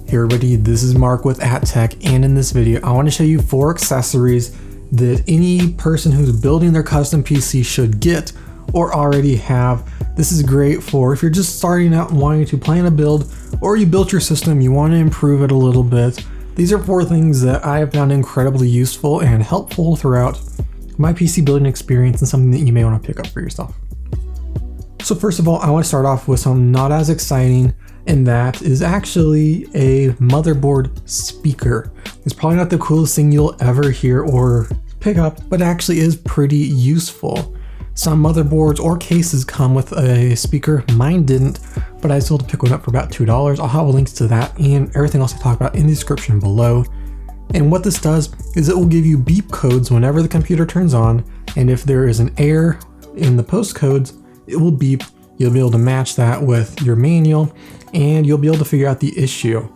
Hey everybody, this is Mark with @Tech, and in this video I want to show you 4 accessories that any person who's building their custom PC should get or already have. This is great for if you're just starting out and wanting to plan a build, or you built your system, you want to improve it a little bit. These are 4 things that I have found incredibly useful and helpful throughout my PC building experience, and something that you may want to pick up for yourself. So first of all, I want to start off with something not as exciting, and that is actually a motherboard speaker. It's probably not the coolest thing you'll ever hear or pick up, but actually is pretty useful. Some motherboards or cases come with a speaker. Mine didn't, but I was able to pick one up for about $2. I'll have links to that and everything else I talk about in the description below. And what this does is it will give you beep codes whenever the computer turns on, and if there is an error in the post codes, it will beep. You'll be able to match that with your manual, and you'll be able to figure out the issue.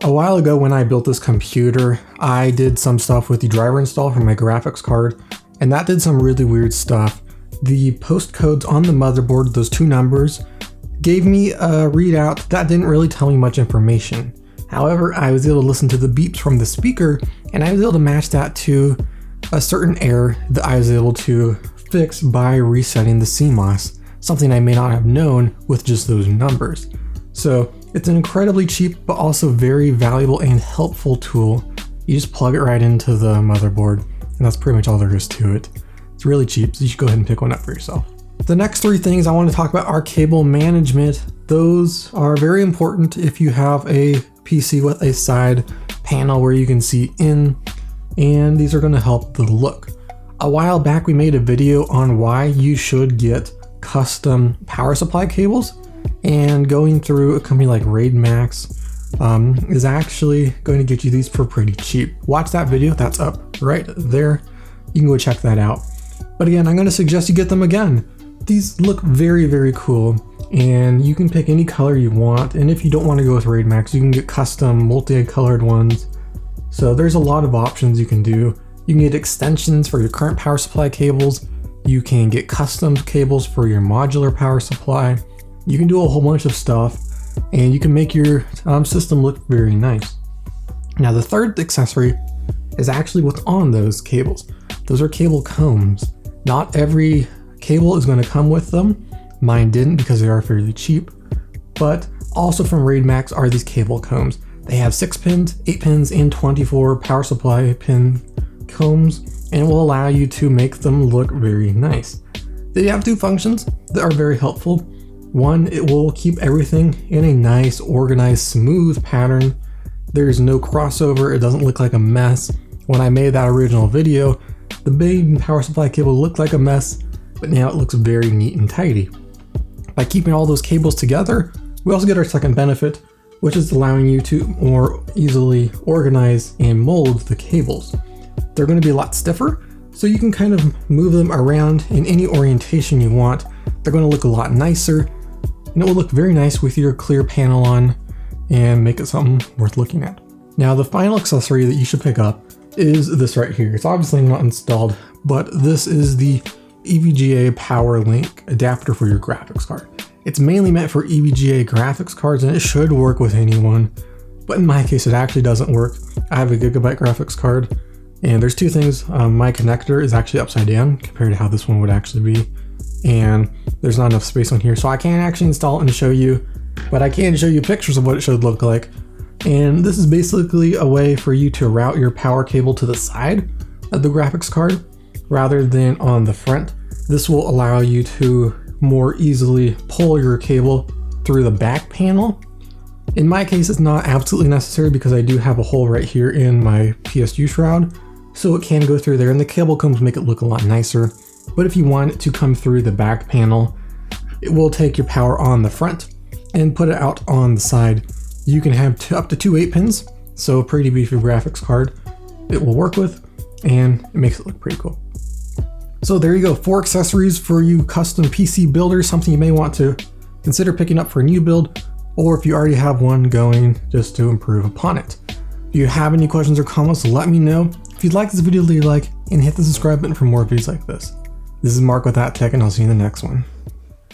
A while ago when I built this computer, I did some stuff with the driver install for my graphics card, and that did some really weird stuff. The post codes on the motherboard, those 2 numbers, gave me a readout that didn't really tell me much information. However, I was able to listen to the beeps from the speaker, and I was able to match that to a certain error that I was able to fix by resetting the CMOS, something I may not have known with just those numbers. So it's an incredibly cheap but also very valuable and helpful tool. You just plug it right into the motherboard, and that's pretty much all there is to it. It's really cheap, so you should go ahead and pick one up for yourself. The next 3 things I want to talk about are cable management. Those are very important if you have a PC with a side panel where you can see in, and these are going to help the look. A while back we made a video on why you should get custom power supply cables, and going through a company like RaidMax is actually going to get you these for pretty cheap. Watch that video, that's up right there. You can go check that out. But again, I'm going to suggest you get them again. These look very, very cool, and you can pick any color you want. And if you don't want to go with RaidMax, you can get custom multicolored ones. So there's a lot of options you can do. You can get extensions for your current power supply cables. You can get custom cables for your modular power supply. You can do a whole bunch of stuff, and you can make your system look very nice. Now the third accessory is actually what's on those cables. Those are cable combs. Not every cable is going to come with them. Mine didn't because they are fairly cheap, but also from RaidMax are these cable combs. They have 6 pins, 8 pins, and 24 power supply pin combs, and it will allow you to make them look very nice. They have 2 functions that are very helpful. One, it will keep everything in a nice, organized, smooth pattern. There's no crossover, it doesn't look like a mess. When I made that original video, the main power supply cable looked like a mess, but now it looks very neat and tidy. By keeping all those cables together, we also get our second benefit, which is allowing you to more easily organize and mold the cables. They're going to be a lot stiffer, so you can kind of move them around in any orientation you want. They're going to look a lot nicer, and it will look very nice with your clear panel on and make it something worth looking at. Now the final accessory that you should pick up is this right here. It's obviously not installed, but this is the EVGA Power Link adapter for your graphics card. It's mainly meant for EVGA graphics cards, and it should work with anyone, but in my case it actually doesn't work. I have a gigabyte graphics card, and there's 2 things. My connector is actually upside down compared to how this one would actually be, and there's not enough space on here, so I can't actually install it and show you, but I can show you pictures of what it should look like. And this is basically a way for you to route your power cable to the side of the graphics card rather than on the front. This will allow you to more easily pull your cable through the back panel. In my case, it's not absolutely necessary because I do have a hole right here in my PSU shroud, so it can go through there, and the cable combs make it look a lot nicer. But if you want it to come through the back panel, it will take your power on the front and put it out on the side. You can have up to 2 8 pins, so a pretty beefy graphics card it will work with, and it makes it look pretty cool. So there you go, 4 accessories for you custom PC builders, something you may want to consider picking up for a new build, or if you already have one going, just to improve upon it. If you have any questions or comments, let me know. If you'd like this video, leave a like and hit the subscribe button for more videos like this. This is Mark with @Tech, and I'll see you in the next one.